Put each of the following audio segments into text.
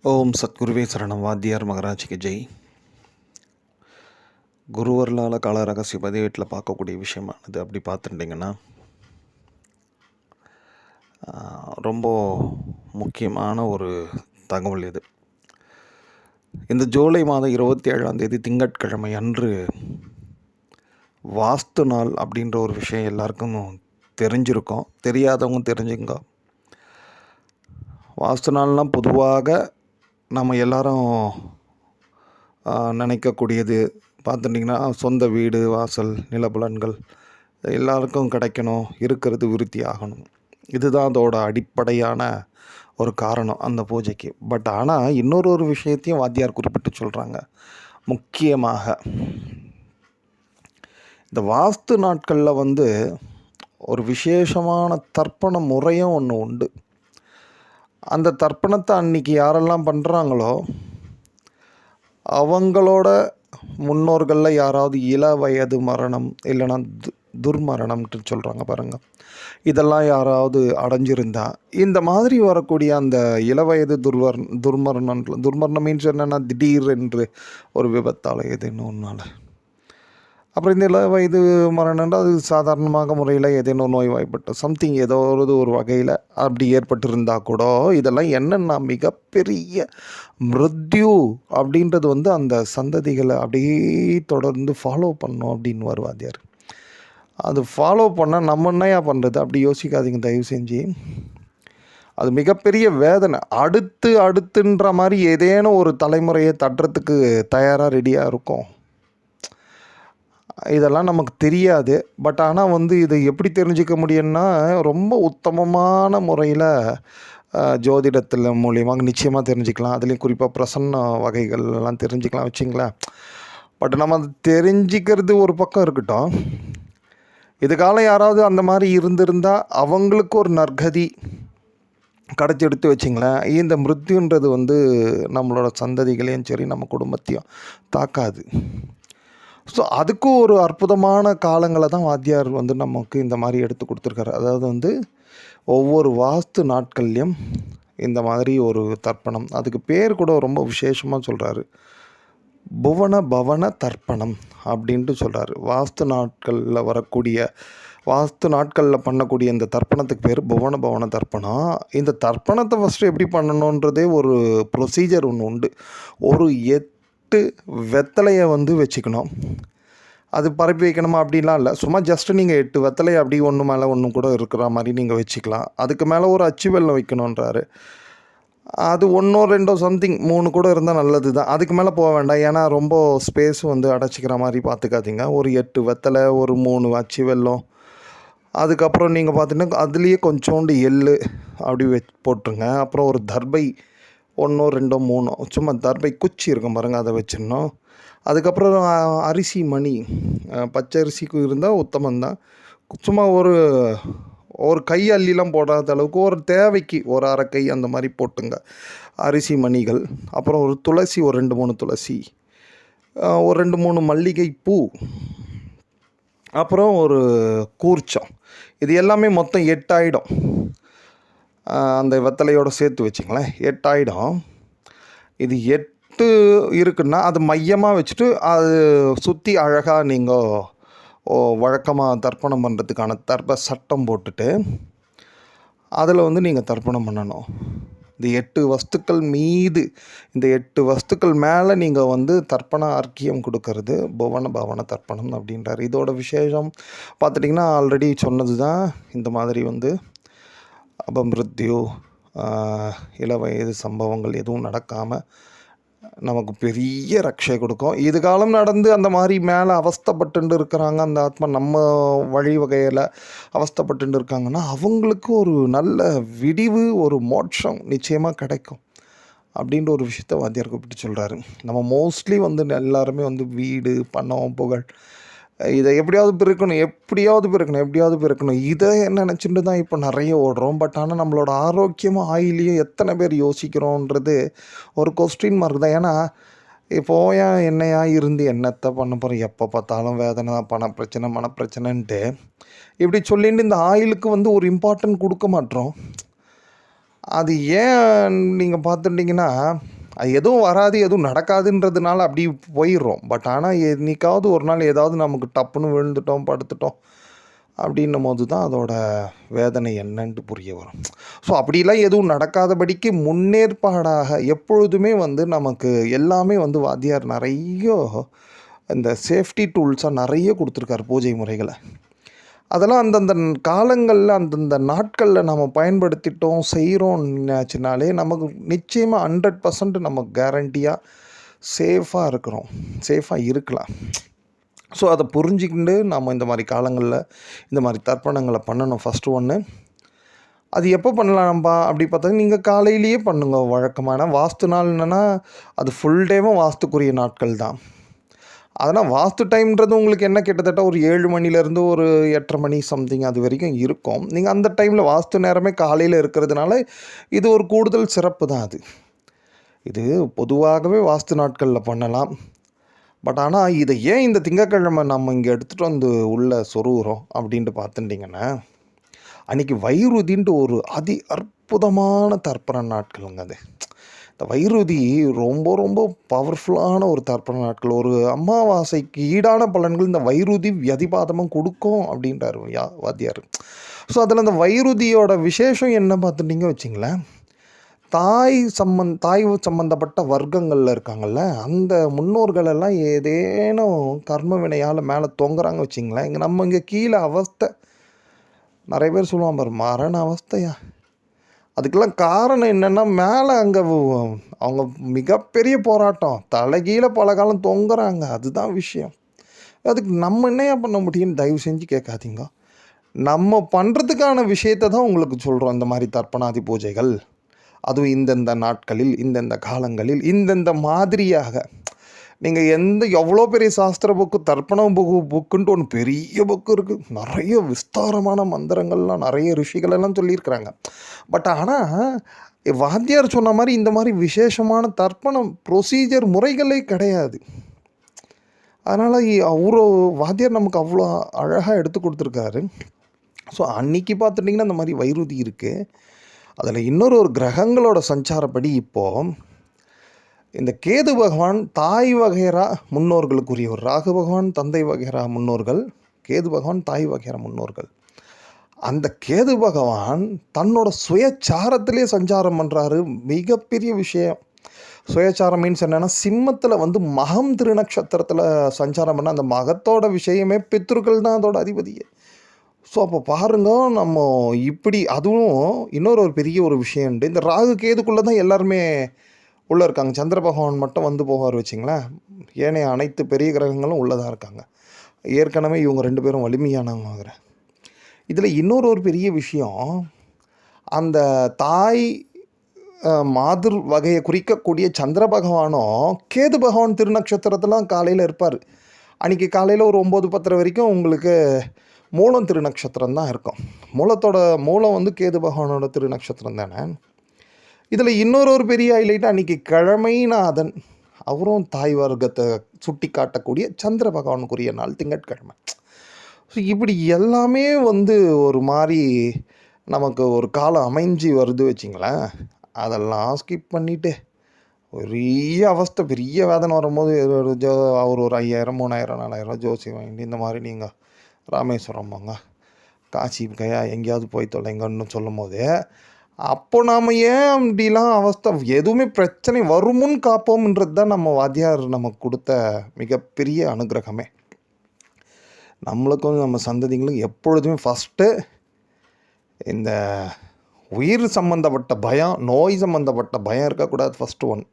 ஓம் சத்குருவே சரணம். வாத்தியார் மகராஜிக்கு ஜெய். குருவர்களால் கால ரகசிய பதிவேட்டில் பார்க்கக்கூடிய விஷயமானது அப்படி பார்த்துட்டிங்கன்னா ரொம்ப முக்கியமான ஒரு தகவல் இது. இந்த ஜூலை மாதம் 27 திங்கட்கிழமை அன்று வாஸ்து நாள் அப்படின்ற ஒரு விஷயம் எல்லாருக்கும் தெரிஞ்சிருக்கும். தெரியாதவங்க தெரிஞ்சுங்க. வாஸ்து நாள்னால் பொதுவாக நம்ம எல்லாரும் நினைக்கக்கூடியது பார்த்துட்டிங்கன்னா சொந்த வீடு, வாசல், நிலபலன்கள் எல்லாருக்கும் கிடைக்கணும், இருக்கிறது விருத்தி ஆகணும். இதுதான் அதோட அடிப்படையான ஒரு காரணம் அந்த பூஜைக்கு. பட் ஆனால் இன்னொரு விஷயத்தையும் வாத்தியார் குறிப்பிட்டு சொல்கிறாங்க. முக்கியமாக இந்த வாஸ்து நாட்களில் ஒரு விசேஷமான தர்ப்பண முறையும் ஒன்று உண்டு. அந்த தர்ப்பணத்தை அன்றைக்கி யாரெல்லாம் பண்ணுறாங்களோ அவங்களோட முன்னோர்களில் யாராவது இள வயது மரணம் இல்லைன்னா துர்மரணம்ட்டு சொல்கிறாங்க பாருங்கள், இதெல்லாம் யாராவது அடைஞ்சிருந்தா இந்த மாதிரி வரக்கூடிய அந்த இளவயது துர்மரணம் மீன்ஸ் என்னென்னா திடீர் என்று ஒரு விபத்தால் ஏதேனும் ஒன்றால். அப்புறம் இந்த இள வயது மரணம்னா அது சாதாரணமாக முறையில் ஏதேனும் நோய்வாய்ப்பட்ட சம்திங் ஏதோ ஒரு வகையில் அப்படி ஏற்பட்டிருந்தால் கூட இதெல்லாம் என்னென்னா மிகப்பெரிய மிருத்யு அப்படின்றது அந்த சந்ததிகளை அப்படியே தொடர்ந்து ஃபாலோ பண்ணோம் அப்படின்னு வருவாதியார். அது ஃபாலோ பண்ண நம்ம என்னையா பண்ணுறது அப்படி யோசிக்காதீங்க தயவு செஞ்சு. அது மிகப்பெரிய வேதனை. அடுத்துன்ற மாதிரி ஏதேனும் ஒரு தலைமுறையை தட்டுறதுக்கு தயாராக ரெடியாக இருக்கும். இதெல்லாம் நமக்கு தெரியாது. பட் ஆனால் இதை எப்படி தெரிஞ்சிக்க முடியும்னா ரொம்ப உத்தமமான முறையில் ஜோதிடத்தில் மூலியமாக நிச்சயமாக தெரிஞ்சுக்கலாம். அதுலேயும் குறிப்பாக பிரசன்ன வகைகள் எல்லாம் தெரிஞ்சுக்கலாம் வச்சுங்களேன். பட் நம்ம அது தெரிஞ்சிக்கிறது ஒரு பக்கம் இருக்கட்டும். இதுக்கால யாராவது அந்த மாதிரி இருந்திருந்தால் அவங்களுக்கு ஒரு நற்கதி கடைச்சி எடுத்து வச்சிங்களேன். இந்த மிருத்யுன்றது நம்மளோட சந்ததிகளையும் சரி நம்ம குடும்பத்தையும் தாக்காது. ஸோ அதுக்கும் ஒரு அற்புதமான காலங்களை தான் வாத்தியார் நமக்கு இந்த மாதிரி எடுத்து கொடுத்துருக்காரு. அதாவது ஒவ்வொரு வாஸ்து நாட்கள்லையும் இந்த மாதிரி ஒரு தர்ப்பணம், அதுக்கு பேர் கூட ரொம்ப விசேஷமாக சொல்கிறாரு, புவன பவன தர்ப்பணம் அப்படின்ட்டு சொல்கிறாரு. வாஸ்து நாட்களில் பண்ணக்கூடிய இந்த தர்ப்பணத்துக்கு பேர் புவன பவன தர்ப்பணம். இந்த தர்ப்பணத்தை ஃபஸ்ட்டு எப்படி பண்ணணுன்றதே ஒரு ப்ரொசீஜர் ஒன்று உண்டு. ஒரு 8 வெத்தலையை வச்சுக்கணும். அது பரப்பி வைக்கணுமா அப்படின்லாம் இல்லை. சும்மா ஜஸ்ட்டு நீங்கள் 8 வெத்தலையை அப்படி ஒன்று மேலே ஒன்று கூட இருக்கிற மாதிரி நீங்கள் வச்சுக்கலாம். அதுக்கு மேலே ஒரு அச்சு வெல்லம் வைக்கணுன்றாரு. அது 1 2 சம்திங் 3 கூட இருந்தால் நல்லது தான். அதுக்கு மேலே போக வேண்டாம். ஏன்னா ரொம்ப ஸ்பேஸ் அடைச்சிக்கிற மாதிரி பார்த்துக்காதீங்க. ஒரு 8 வெத்தலை, ஒரு 3 அச்சு வெல்லம், அதுக்கப்புறம் நீங்கள் பார்த்தீங்கன்னா அதுலேயே கொஞ்சோண்டு எள்ளு அப்படி போட்டுருங்க. அப்புறம் ஒரு தர்பை 1 2 3 சும்மா தர்பை குச்சி இருக்கும் பாருங்கள், அதை வச்சிடணும். அதுக்கப்புறம் அரிசி மணி, பச்சை அரிசிக்கு இருந்தால் உத்தமந்தான். சும்மா ஒரு கை அள்ளிலாம் போடாத அளவுக்கு ஒரு தேவைக்கு ஒரு அரை கை அந்த மாதிரி போட்டுங்க அரிசி மணிகள். அப்புறம் ஒரு துளசி, ஒரு 2 3 துளசி, ஒரு 2 3 மல்லிகை பூ, அப்புறம் ஒரு கூர்ச்சம். இது எல்லாமே மொத்தம் 8 ஆகிடும். அந்த வெத்தலையோடு சேர்த்து வச்சிங்களேன் 8 ஆகிடும். இது 8 இருக்குன்னா அது மையமாக வச்சுட்டு அது சுற்றி அழகாக நீங்கள் வழக்கமாக தர்ப்பணம் பண்ணுறதுக்கான சட்டம் போட்டுட்டு அதில் நீங்கள் தர்ப்பணம் பண்ணணும். இந்த 8 வஸ்துக்கள் மீது, இந்த 8 வஸ்துக்கள் மேலே நீங்கள் தர்ப்பண அர்க்கியம் கொடுக்கறது புவன பவன தர்ப்பணம் அப்படின்றார். இதோட விசேஷம் பார்த்துட்டிங்கன்னா ஆல்ரெடி சொன்னது தான். இந்த மாதிரி அபமிருத்யு, இளவயது சம்பவங்கள் எதுவும் நடக்காமல் நமக்கு பெரிய ரக்ஷை கொடுக்கும். இது காலம் நடந்து அந்த மாதிரி மேலே அவஸ்தைப்பட்டு இருக்கிறாங்க, அந்த ஆத்மா நம்ம வழிவகையில் அவஸ்தைப்பட்டு இருக்காங்கன்னா அவங்களுக்கு ஒரு நல்ல விடிவு, ஒரு மோட்சம் நிச்சயமாக கிடைக்கும் அப்படின்ற ஒரு விஷயத்த வாத்தியார் கூப்பிட்டு சொல்கிறாரு. நம்ம மோஸ்ட்லி எல்லாருமே வீடு, பணம், புகழ் இதை எப்படியாவது பிறக்கணும் இதை நினச்சிட்டு தான் இப்போ நிறைய ஓடுறோம். பட் ஆனால் நம்மளோட ஆரோக்கியமாக ஆயிலையும் எத்தனை பேர் யோசிக்கிறோன்றது ஒரு கொஸ்டின் மார்க் தான். ஏன்னா இப்போயா என்னையா இருந்து என்னத்தை பண்ண போகிறோம், எப்போ பார்த்தாலும் வேதனை தான், பணப்பிரச்சனை மனப்பிரச்சனைன்ட்டு இப்படி சொல்லிட்டு இந்த ஆயிலுக்கு ஒரு இம்பார்ட்டன்ட் கொடுக்க மாட்டோம். அது ஏன் நீங்கள் பார்த்துட்டிங்கன்னா, அது எதுவும் வராது, எதுவும் நடக்காதுன்றதுனால அப்படி போயிடுறோம். பட் ஆனால் என்னைக்காவது ஒரு நாள் ஏதாவது நமக்கு டப்புன்னு விழுந்துட்டோம், படுத்துட்டோம் அப்படின்னும்போது தான் அதோட வேதனை என்னன்ட்டு புரிய வரும். ஸோ அப்படிலாம் எதுவும் நடக்காதபடிக்கு முன்னேற்பாடாக எப்பொழுதுமே வந்து நமக்கு எல்லாமே வந்து வாத்தியார் நிறைய இந்த சேஃப்டி டூல்ஸாக நிறைய கொடுத்துருக்காரு பூஜை முறைகளை. அதெல்லாம் அந்தந்த காலங்களில் அந்தந்த நாட்களில் நம்ம பயன்படுத்திட்டோம் செய்கிறோம்னாச்சுனாலே நமக்கு நிச்சயமாக 100% நம்ம கேரண்டியாக சேஃபாக இருக்கிறோம், சேஃபாக இருக்கலாம். ஸோ அதை புரிஞ்சுக்கிண்டு நம்ம இந்த மாதிரி காலங்களில் இந்த மாதிரி தர்ப்பணங்களை பண்ணணும். ஃபஸ்ட்டு ஒன்று, அது எப்போ பண்ணலாம்பா அப்படி பார்த்தா நீங்கள் காலையிலேயே பண்ணுங்க. வழக்கமான வாஸ்து நாள் என்னென்னா அது ஃபுல் டேவும் வாஸ்துக்குரிய நாட்கள் தான். அதனால் வாஸ்து டைம்ன்றது உங்களுக்கு என்ன கிட்டத்தட்ட ஒரு 7 மணிலேருந்து ஒரு 8:30 மணி சம்திங் அது வரைக்கும் இருக்கும். நீங்கள் அந்த டைமில் வாஸ்து நேரமே காலையில் இருக்கிறதுனால இது ஒரு கூடுதல் சிறப்பு தான் அது. இது பொதுவாகவே வாஸ்து நாட்களில் பண்ணலாம். பட் ஆனால் இதை ஏன் இந்த திங்கட்கிழமை நம்ம இங்கே எடுத்துகிட்டு வந்து உள்ளே சொருகிறோம் அப்படின்ட்டு பார்த்துட்டிங்கன்னா, அன்றைக்கி வைருதின்ட்டு ஒரு அற்புதமான தர்ப்பண நாட்களுங்க அது. இந்த வைருதி ரொம்ப ரொம்ப பவர்ஃபுல்லான ஒரு தர்ப்பண நாட்கள். ஒரு அமாவாசைக்கு ஈடான பலன்கள் இந்த வைருதி வியதிபாதமும் கொடுக்கும் அப்படின்றார் வாத்தியார். ஸோ அதில் அந்த வைருதியோட விசேஷம் என்ன பார்த்துட்டிங்க வச்சிங்களேன், தாய் சம்மந்தப்பட்ட வர்க்கங்களில் இருக்காங்கள்ல, அந்த முன்னோர்களெல்லாம் ஏதேனும் கர்ம வினையால் மேலே தொங்குறாங்க வச்சிங்களேன். இங்கே கீழே அவஸ்தை நிறைய பேர் சொல்லுவாங்க பாரு, மரண அவஸ்தையா. அதுக்கெல்லாம் காரணம் என்னென்னா, மேலே அங்கே அவங்க மிகப்பெரிய போராட்டம், தலைகீழே பல காலம் தொங்குறாங்க. அதுதான் விஷயம். அதுக்கு நம்ம என்னையா பண்ண முடியும்னு தயவு செஞ்சு கேட்காதீங்க. நம்ம பண்ணுறதுக்கான விஷயத்தை தான் உங்களுக்கு சொல்கிறோம். இந்த மாதிரி தர்ப்பணாதி பூஜைகள், அதுவும் இந்தந்த நாட்களில், இந்தந்த காலங்களில், இந்தந்த மாதிரியாக நீங்கள் எவ்வளோ பெரிய சாஸ்திர புக்கு, தர்ப்பணம் புக்குன்ட்டு ஒன்று பெரிய புக்கு இருக்குது. நிறைய விஸ்தாரமான மந்திரங்கள்லாம் நிறைய ரிஷிகளெல்லாம் சொல்லியிருக்கிறாங்க. பட் ஆனால் வாத்தியார் சொன்ன மாதிரி இந்த மாதிரி விசேஷமான தர்ப்பணம் ப்ரொசீஜர் முறைகளே கிடையாது. அதனால் வாத்தியார் நமக்கு அவ்வளோ அழகாக எடுத்து கொடுத்துருக்காரு. ஸோ அன்றைக்கி பார்த்துட்டிங்கன்னா இந்த மாதிரி வைருதி இருக்குது. அதில் இன்னொரு கிரகங்களோட சஞ்சாரப்படி இப்போது இந்த கேது பகவான் தாய் வகைரா முன்னோர்களுக்குரியவர். ராகு பகவான் தந்தை வகைரா முன்னோர்கள், கேது பகவான் தாய் வகைரா முன்னோர்கள். அந்த கேது பகவான் தன்னோட சுயச்சாரத்திலே சஞ்சாரம் பண்ணுறாரு. மிகப்பெரிய விஷயம். சுயச்சாரம் மீன்ஸ் என்னென்னா, சிம்மத்தில் வந்து மகம் திருநக்ஷத்திரத்தில் சஞ்சாரம் பண்ண அந்த மகத்தோட விஷயமே பித்ருக்கள் தான் அதோட அதிபதியே. ஸோ அப்போ பாருங்க, நம்ம இப்படி அதுவும் இன்னொரு பெரிய ஒரு விஷயம் உண்டு. இந்த ராகு கேதுக்குள்ளே தான் எல்லாருமே உள்ளே இருக்காங்க. சந்திர பகவான் மட்டும் வந்து போவார் வச்சிங்களேன். ஏனைய அனைத்து பெரிய கிரகங்களும் உள்ளே தான் இருக்காங்க. ஏற்கனவே இவங்க 2 பேரும் வலிமையானவங்க. இதில் இன்னொரு பெரிய விஷயம், அந்த தாய் மாதர் வகையை குறிக்கக்கூடிய சந்திர பகவானும் கேது பகவான் திருநக்ஷத்திரத்தில் காலையில் இருப்பார். அன்றைக்கி காலையில் ஒரு 9-10 வரைக்கும் உங்களுக்கு மூலம் திருநக்ஷத்திரம் தான் இருக்கும். மூலம் வந்து கேது பகவானோட திருநக்ஷத்திரம் தானே. இதில் இன்னொரு பெரிய ஹைலைட், அன்றைக்கி கிழமைநாதன் அவரும் தாய் வர்க்கத்தை சுட்டி காட்டக்கூடிய சந்திர பகவானுக்குரிய நாள் திங்கட்கிழமை. ஸோ இப்படி எல்லாமே வந்து ஒரு மாதிரி நமக்கு ஒரு காலம் அமைஞ்சு வருது வச்சிங்களேன். அதெல்லாம் ஸ்கிப் பண்ணிவிட்டு பெரிய அவஸ்தை, பெரிய வேதனை வரும்போது அவர் ஒரு 5000, 3000, 4000 ஜோசி வாங்கிட்டு இந்த மாதிரி நீங்கள் ராமேஸ்வரம் போங்க, காசி கையா எங்கேயாவது போய் தொலைங்கன்னு சொல்லும் போது, அப்போ நாம் ஏன் அப்படிலாம் அவஸ்தை, எதுவுமே பிரச்சனை வருமுன் காப்போம்ன்றது தான் நம்ம வாத்தியார் நமக்கு கொடுத்த மிகப்பெரிய அனுகிரகமே. நம்மளுக்கும் நம்ம சந்ததிகளும் எப்பொழுதுமே ஃபஸ்ட்டு இந்த உயிர் சம்மந்தப்பட்ட பயம், நோய் சம்மந்தப்பட்ட பயம் இருக்கக்கூடாது. First one.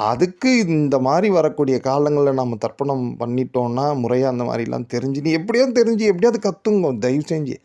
அதுக்கு இந்த மாதிரி வரக்கூடிய காலங்களில் நம்ம தர்ப்பணம் பண்ணிட்டோன்னா முறையாக அந்த மாதிரிலாம் தெரிஞ்சு, நீ எப்படியாவது கற்றுங்க தயவு செஞ்சு.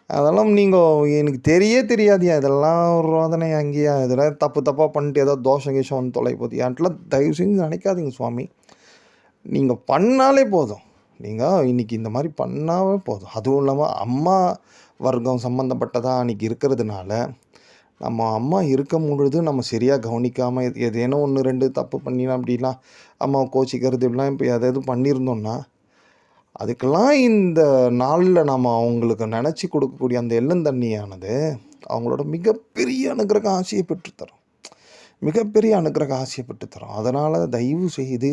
அதெல்லாம் நீங்கள் எனக்கு தெரியாதியா, இதெல்லாம் ஒரு ரோதனை அங்கேயா, இதெல்லாம் தப்பாக பண்ணிட்டு ஏதோ தோஷம் கீஷம் வந்து தொலை போகுது ஏன்ட்டுலாம் தயவு செஞ்சு நினைக்காதீங்க சுவாமி. நீங்கள் பண்ணாலே போதும். நீங்கள் இன்றைக்கி இந்த மாதிரி பண்ணாவே போதும். அதுவும் இல்லாமல் அம்மா வர்க்கம் சம்மந்தப்பட்டதாக அன்றைக்கி இருக்கிறதுனால, நம்ம அம்மா இருக்கும் பொழுது நம்ம சரியாக கவனிக்காமல் ஏதேனோ 1-2 தப்பு பண்ணினா அப்படிலாம் அம்மா கோச்சிக்கிறது இப்படிலாம் இப்போ எதாவது பண்ணியிருந்தோன்னா, அதுக்கெல்லாம் இந்த நாளில் நம்ம அவங்களுக்கு நினச்சி கொடுக்கக்கூடிய அந்த எள்ளந்தண்ணியானது அவங்களோட மிகப்பெரிய அனுக்கிரக ஆசையை பெற்றுத்தரும். மிகப்பெரிய அனுக்கிரக ஆசையை பெற்றுத்தரும். அதனால் தயவு செய்து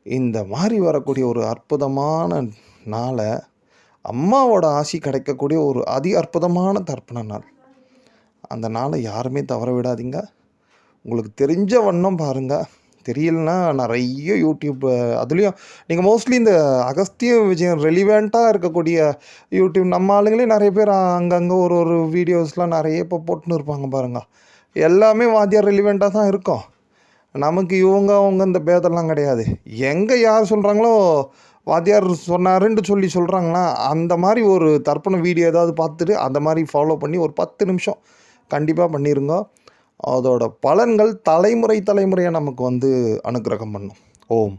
இந்த மாதிரி வரக்கூடிய ஒரு அற்புதமான நாளை, அம்மாவோட ஆசி கிடைக்கக்கூடிய ஒரு அற்புதமான தர்ப்பண நாள். அந்த நாளை யாருமே தவற விடாதீங்க. உங்களுக்கு தெரிஞ்ச வண்ணம் பாருங்கள். தெரியலனா நிறைய யூடியூப், அதுலேயும் நீங்கள் மோஸ்ட்லி இந்த அகஸ்திய விஜயம் ரெலிவெண்ட்டாக இருக்கக்கூடிய யூடியூப் நம்ம ஆளுங்களே நிறைய பேர் அங்கங்கே ஒரு வீடியோஸ்லாம் நிறைய இப்போ போட்டுன்னு இருப்பாங்க பாருங்கள். எல்லாமே வாத்தியார் ரெலிவெண்ட்டாக தான் இருக்கும். நமக்கு அவங்க இந்த பேதெல்லாம் கிடையாது. எங்கே யார் சொல்கிறாங்களோ வாத்தியார் சொன்னாருன்ட்டு சொல்கிறாங்களா, அந்த மாதிரி ஒரு தர்ப்பண வீடியோ ஏதாவது பார்த்துட்டு அந்த மாதிரி ஃபாலோ பண்ணி ஒரு 10 நிமிஷம் கண்டிப்பாக பண்ணிடுங்க. அதோட பலன்கள் தலைமுறையாக நமக்கு அனுக்கிரகம் பண்ணும். ஓம்